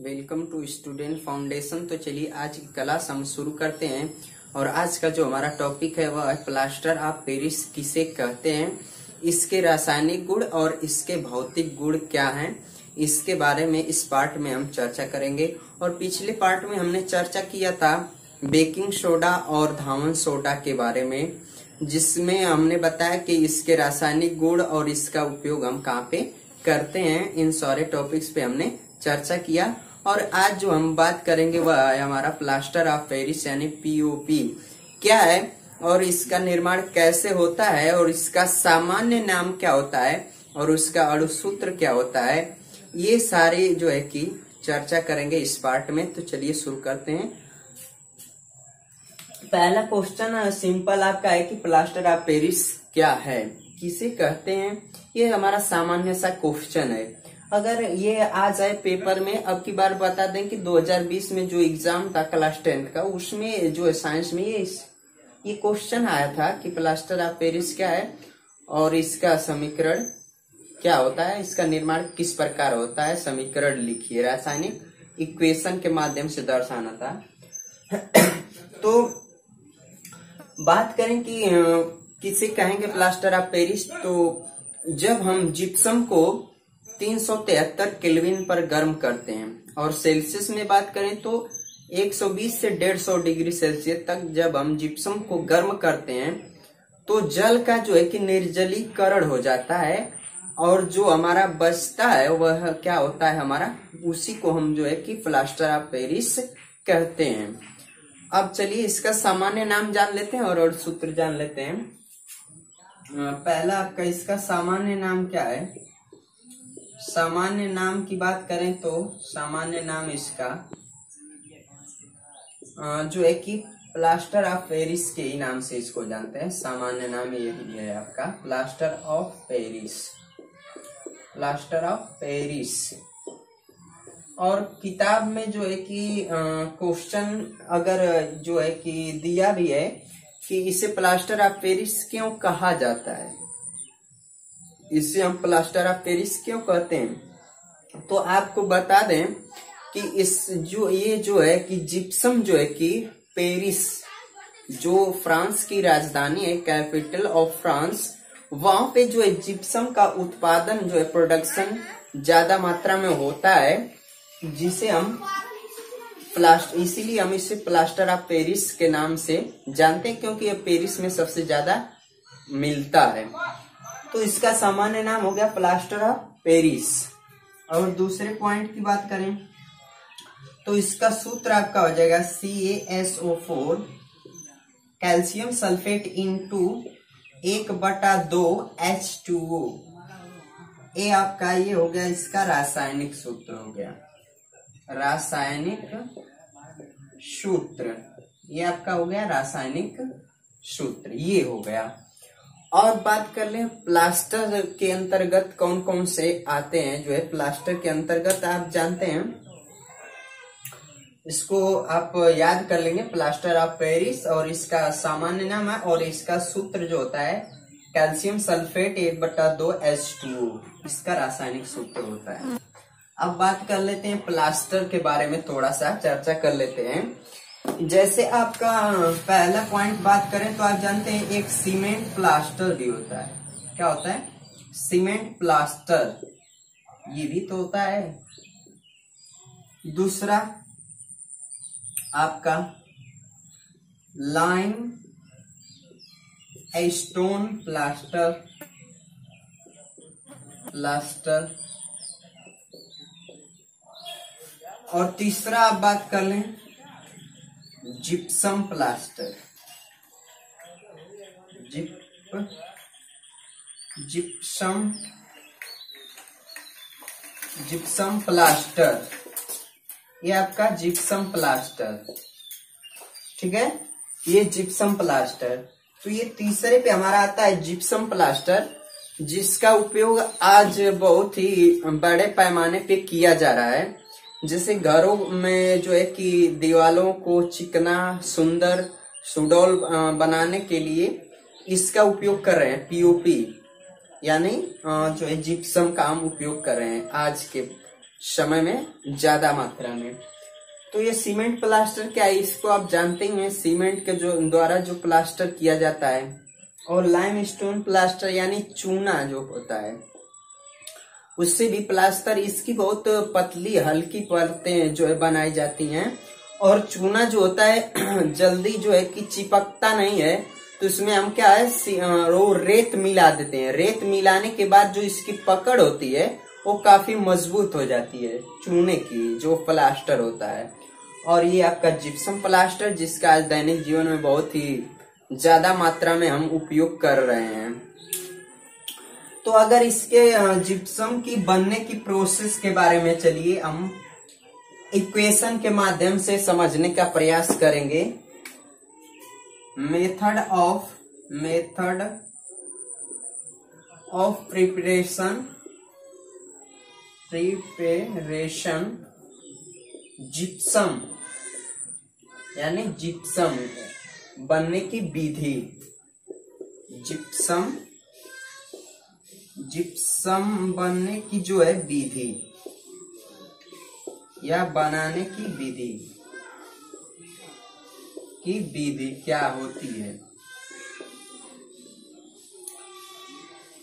Welcome to student foundation. तो चलिए आज की क्लास हम शुरू करते हैं। और आज का जो हमारा टॉपिक है वह है प्लास्टर ऑफ पेरिस किसे कहते हैं, इसके रासायनिक गुण और इसके भौतिक गुण क्या हैं, इसके बारे में इस पार्ट में हम चर्चा करेंगे। और पिछले पार्ट में हमने चर्चा किया था बेकिंग सोडा और धावन सोडा के बारे में, जिसमें हमने बताया कि इसके रासायनिक गुण और इसका उपयोग हम कहाँ पे करते हैं। इन सारे टॉपिक्स पे हमने चर्चा किया। और आज जो हम बात करेंगे वह है हमारा प्लास्टर ऑफ पेरिस यानी पीओपी क्या है और इसका निर्माण कैसे होता है और इसका सामान्य नाम क्या होता है और उसका अणुसूत्र क्या होता है, ये सारे जो है कि चर्चा करेंगे इस पार्ट में। तो चलिए शुरू करते हैं। पहला क्वेश्चन सिंपल आपका है कि प्लास्टर ऑफ पेरिस क्या है, किसे कहते हैं। ये हमारा सामान्य सा क्वेश्चन है। अगर ये आ जाए पेपर में, अब की बार बता दें कि 2020 में जो एग्जाम था क्लास 10 का, उसमें जो है साइंस में ये क्वेश्चन आया था कि प्लास्टर ऑफ पेरिस क्या है और इसका समीकरण क्या होता है, इसका निर्माण किस प्रकार होता है, समीकरण लिखिए। रासायनिक इक्वेशन के माध्यम से दर्शाना था। तो बात करें कि किसे कहेंगे प्लास्टर ऑफ पेरिस, तो जब हम जिप्सम को 373 केल्विन पर गर्म करते हैं और सेल्सियस में बात करें तो 120 से 150 डिग्री सेल्सियस तक जब हम जिप्सम को गर्म करते हैं तो जल का जो है कि निर्जलीकरण हो जाता है और जो हमारा बचता है वह क्या होता है हमारा, उसी को हम जो है कि प्लास्टर ऑफ पेरिस कहते हैं। अब चलिए इसका सामान्य नाम जान लेते हैं और सूत्र जान लेते हैं। पहला आपका इसका सामान्य नाम क्या है। सामान्य नाम की बात करें तो सामान्य नाम इसका जो है कि प्लास्टर ऑफ पेरिस के ही नाम से इसको जानते हैं। सामान्य नाम ये भी है आपका plaster of Paris, plaster of Paris. और किताब में जो है कि क्वेश्चन अगर जो है कि दिया भी है कि इसे प्लास्टर ऑफ पेरिस क्यों कहा जाता है, इसे हम प्लास्टर ऑफ पेरिस क्यों कहते हैं, तो आपको बता दें कि ये जो है कि जिप्सम जो है कि पेरिस जो फ्रांस की राजधानी है, कैपिटल ऑफ फ्रांस, वहां पे जो है जिप्सम का उत्पादन जो है प्रोडक्शन ज्यादा मात्रा में होता है, जिसे हम इसीलिए हम इसे प्लास्टर ऑफ पेरिस के नाम से जानते हैं, क्योंकि ये पेरिस में सबसे ज्यादा मिलता है। तो इसका सामान्य नाम हो गया प्लास्टर ऑफ पेरिस। और दूसरे पॉइंट की बात करें तो इसका सूत्र आपका हो जाएगा CaSO4 calcium sulphate into 1/2 H2O। ये आपका ये हो गया इसका रासायनिक सूत्र हो गया, रासायनिक सूत्र। ये आपका हो गया रासायनिक सूत्र, ये हो गया। और बात कर लें प्लास्टर के अंतर्गत कौन कौन से आते हैं। जो है प्लास्टर के अंतर्गत आप जानते हैं, इसको आप याद कर लेंगे, प्लास्टर ऑफ पेरिस और इसका सामान्य नाम है और इसका सूत्र जो होता है कैल्शियम सल्फेट 1/2 H2O, इसका रासायनिक सूत्र होता है। अब बात कर लेते हैं प्लास्टर के बारे में, थोड़ा सा चर्चा कर लेते हैं। जैसे आपका पहला पॉइंट बात करें तो आप जानते हैं एक सीमेंट प्लास्टर भी होता है। क्या होता है? सीमेंट प्लास्टर, ये भी तो होता है। दूसरा आपका लाइम स्टोन प्लास्टर, और तीसरा आप बात कर लें जिप्सम प्लास्टर, जिप्सम प्लास्टर, ये आपका जिप्सम प्लास्टर, ठीक है, ये जिप्सम प्लास्टर। तो ये तीसरे पे हमारा आता है जिप्सम प्लास्टर, जिसका उपयोग आज बहुत ही बड़े पैमाने पे किया जा रहा है। जैसे घरों में जो है कि दीवालों को चिकना सुंदर सुडौल बनाने के लिए इसका उपयोग कर रहे हैं। पीओपी यानी जो है जिप्सम का हम उपयोग कर रहे हैं आज के समय में, ज्यादा मात्रा में। तो ये सीमेंट प्लास्टर क्या है, इसको आप जानते ही हैं, सीमेंट के जो द्वारा जो प्लास्टर किया जाता है। और लाइमस्टोन प्लास्टर यानी चूना जो होता है उससे भी प्लास्टर, इसकी बहुत पतली हल्की परतें जो है बनाई जाती हैं। और चूना जो होता है जल्दी जो है कि चिपकता नहीं है, तो इसमें हम क्या है वो रेत मिला देते हैं। रेत मिलाने के बाद जो इसकी पकड़ होती है वो काफी मजबूत हो जाती है चूने की जो प्लास्टर होता है। और ये आपका जिप्सम प्लास्टर, जिसका आज दैनिक जीवन में बहुत ही ज्यादा मात्रा में हम उपयोग कर रहे हैं। तो अगर इसके जिप्सम की बनने की प्रोसेस के बारे में चलिए हम इक्वेशन के माध्यम से समझने का प्रयास करेंगे। मेथड ऑफ प्रिपरेशन जिप्सम यानी जिप्सम बनने की विधि। जिप्सम बनने की जो है विधि या बनाने की विधि क्या होती है।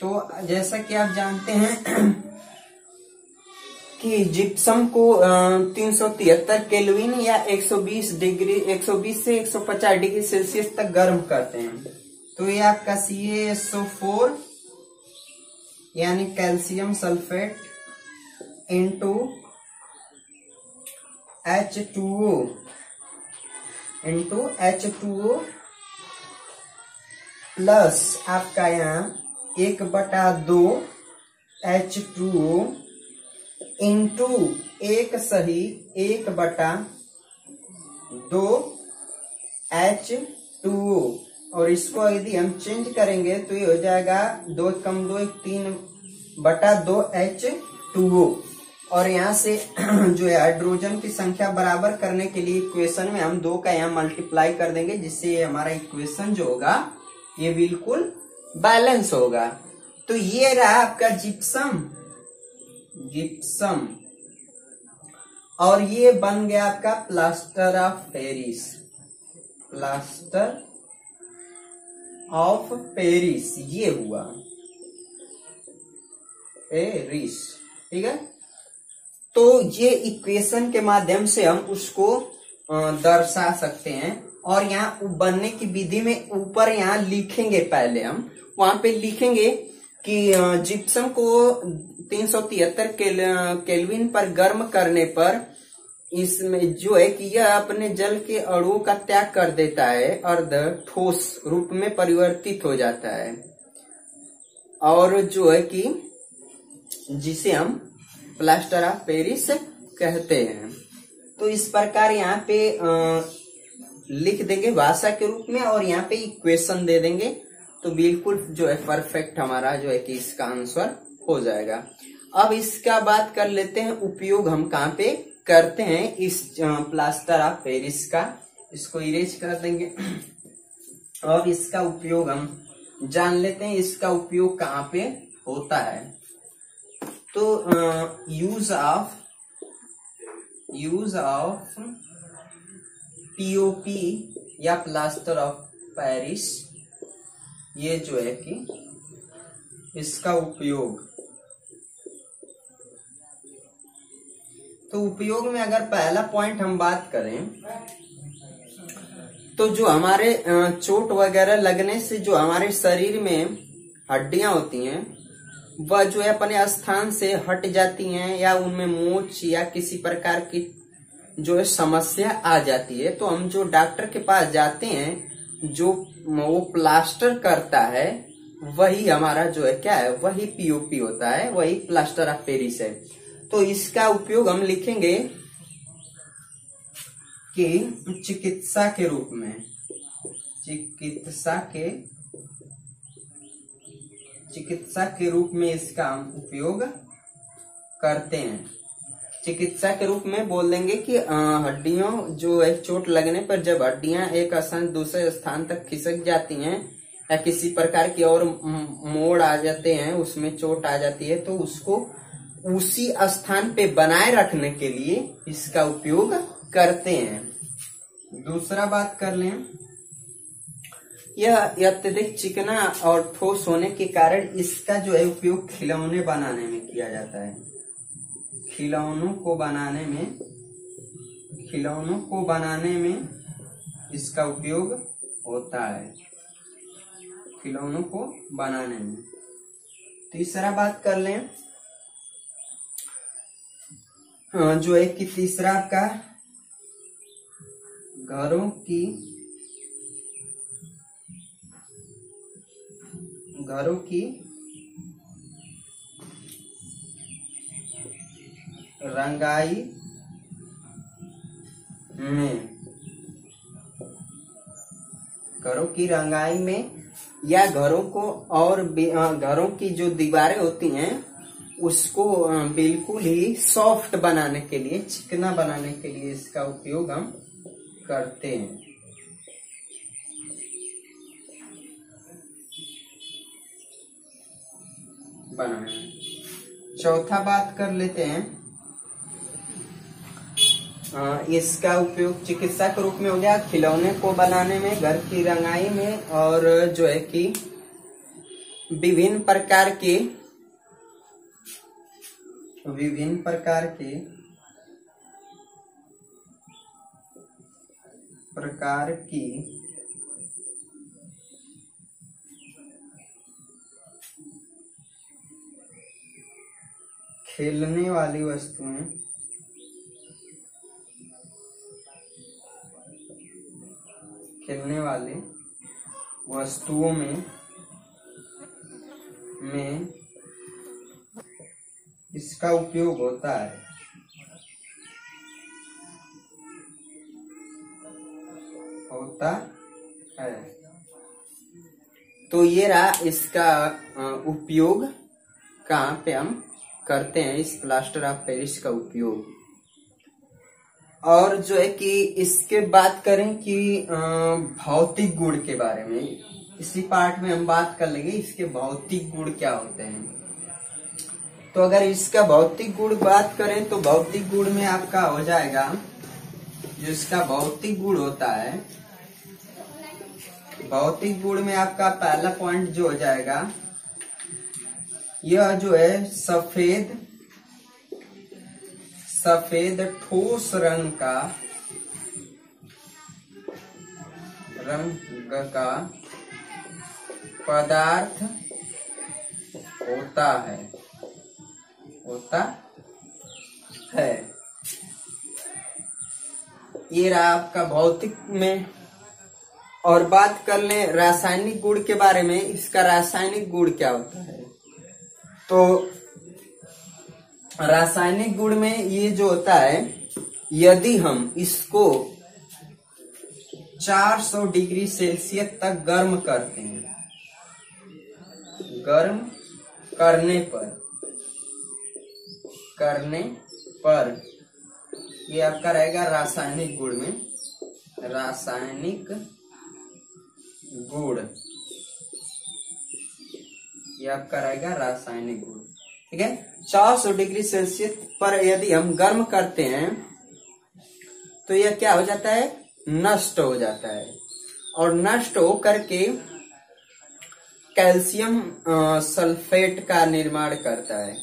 तो जैसा कि आप जानते हैं कि जिप्सम को 373 केल्विन या 120 से 150 डिग्री सेल्सियस तक गर्म करते हैं। तो ये आपका CaSO4 यानी calcium sulphate into H2O plus आपका यहाँ 1/2 H2O इंटू 1/2 H2O। और इसको यदि हम चेंज करेंगे तो ये हो जाएगा 2 कम 2 3/2 H2O। और यहाँ से जो है हाइड्रोजन की संख्या बराबर करने के लिए इक्वेशन में हम 2 का यहाँ मल्टीप्लाई कर देंगे, जिससे हमारा इक्वेशन जो होगा ये बिल्कुल बैलेंस होगा। तो ये रहा आपका जिप्सम और ये बन गया आपका प्लास्टर ऑफ पेरिस। ये हुआ पेरिस, ठीक है। तो ये इक्वेशन के माध्यम से हम उसको दर्शा सकते हैं। और यहाँ बनने की विधि में ऊपर यहाँ लिखेंगे, पहले हम वहां पे लिखेंगे कि जिप्सम को 373 केल्विन पर गर्म करने पर इसमें जो है कि यह अपने जल के अणुओं का त्याग कर देता है, अर्ध ठोस रूप में परिवर्तित हो जाता है, और जो है कि जिसे हम प्लास्टर ऑफ पेरिस कहते हैं। तो इस प्रकार यहाँ पे लिख देंगे भाषा के रूप में और यहाँ पे इक्वेशन दे देंगे, तो बिल्कुल जो है परफेक्ट हमारा जो है कि इसका आंसर हो जाएगा। अब इसका बात कर लेते हैं उपयोग हम कहाँ पे करते हैं इस प्लास्टर ऑफ पेरिस का। इसको इरेज कर देंगे और इसका उपयोग हम जान लेते हैं, इसका उपयोग कहाँ पे होता है। तो यूज ऑफ पीओपी या प्लास्टर ऑफ पेरिस, ये जो है कि इसका उपयोग, तो उपयोग में अगर पहला पॉइंट हम बात करें तो जो हमारे चोट वगैरह लगने से जो हमारे शरीर में हड्डियां होती हैं वह जो है अपने स्थान से हट जाती हैं, या उनमें मोच या किसी प्रकार की जो है समस्या आ जाती है। तो हम जो डॉक्टर के पास जाते हैं, जो वो प्लास्टर करता है, वही हमारा जो है क्या है, वही पीओपी होता है, वही प्लास्टर ऑफ पेरिस है। तो इसका उपयोग हम लिखेंगे कि चिकित्सा के रूप में इसका हम उपयोग करते हैं। चिकित्सा के रूप में बोल देंगे कि हड्डियों जो है चोट लगने पर जब हड्डियां एक स्थान दूसरे स्थान तक खिसक जाती हैं या किसी प्रकार की और मोड़ आ जाते हैं, उसमें चोट आ जाती है, तो उसको उसी स्थान पे बनाए रखने के लिए इसका उपयोग करते हैं। दूसरा बात कर लें, यह अत्यधिक चिकना और ठोस होने के कारण इसका जो है उपयोग खिलौने बनाने में किया जाता है। खिलौनों को बनाने में इसका उपयोग होता है, खिलौनों को बनाने में। तीसरा बात कर लें, जो है कि तीसरा आपका घरों की रंगाई में या घरों को और घरों की जो दीवारें होती हैं उसको बिल्कुल ही सॉफ्ट बनाने के लिए, चिकना बनाने के लिए इसका उपयोग हम करते हैं। चौथा बात कर लेते हैं, इसका उपयोग चिकित्सा के रूप में हो गया, खिलौने को बनाने में, घर की रंगाई में, और जो है कि विभिन्न प्रकार की खेलने वाली वस्तुओं में इसका उपयोग होता है। तो ये रहा इसका उपयोग, कहाँ पे हम करते हैं इस प्लास्टर ऑफ पेरिस का उपयोग। और जो है कि इसके बात करें कि भौतिक गुण के बारे में, इसी पार्ट में हम बात कर लेंगे इसके भौतिक गुण क्या होते हैं। तो अगर इसका भौतिक गुण बात करें तो भौतिक गुण में आपका हो जाएगा, जो इसका भौतिक गुण होता है, भौतिक गुण में आपका पहला पॉइंट जो हो जाएगा, यह जो है सफेद ठोस रंग का पदार्थ होता है। ये रहा आपका भौतिक में। और बात कर लें रासायनिक गुण के बारे में, इसका रासायनिक गुण क्या होता है। तो रासायनिक गुण में ये जो होता है, यदि हम इसको 400 डिग्री सेल्सियस तक गर्म करते हैं, गर्म करने पर ये आपका रहेगा रासायनिक गुण में, रासायनिक गुण ये आपका रहेगा रासायनिक गुण। ठीक है, 400 डिग्री सेल्सियस पर यदि हम गर्म करते हैं तो यह क्या हो जाता है, नष्ट हो जाता है। और नष्ट हो करके कैल्शियम सल्फेट का निर्माण करता है।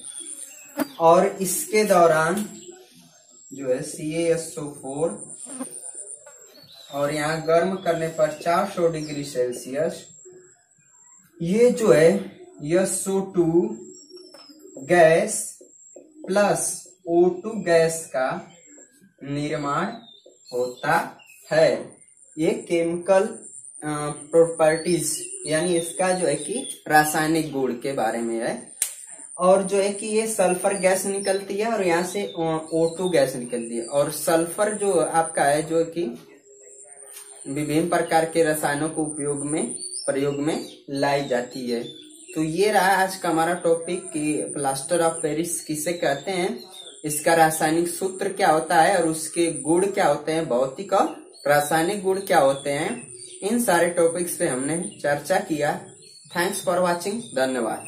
और इसके दौरान जो है CaSO4, और यहाँ गर्म करने पर 400 डिग्री सेल्सियस, ये जो है SO2 gas plus O2 gas का निर्माण होता है। ये केमिकल प्रॉपर्टीज यानी इसका जो है कि रासायनिक गुण के बारे में है। और जो है कि ये सल्फर गैस निकलती है और यहाँ से O2 गैस निकलती है। और सल्फर जो आपका है जो कि विभिन्न प्रकार के रसायनों को प्रयोग में लाई जाती है। तो ये रहा आज का हमारा टॉपिक कि प्लास्टर ऑफ पेरिस किसे कहते हैं, इसका रासायनिक सूत्र क्या होता है और उसके गुण क्या होते हैं, भौतिक और रासायनिक गुण क्या होते हैं। इन सारे टॉपिक्स पे हमने चर्चा किया। थैंक्स फॉर वॉचिंग, धन्यवाद।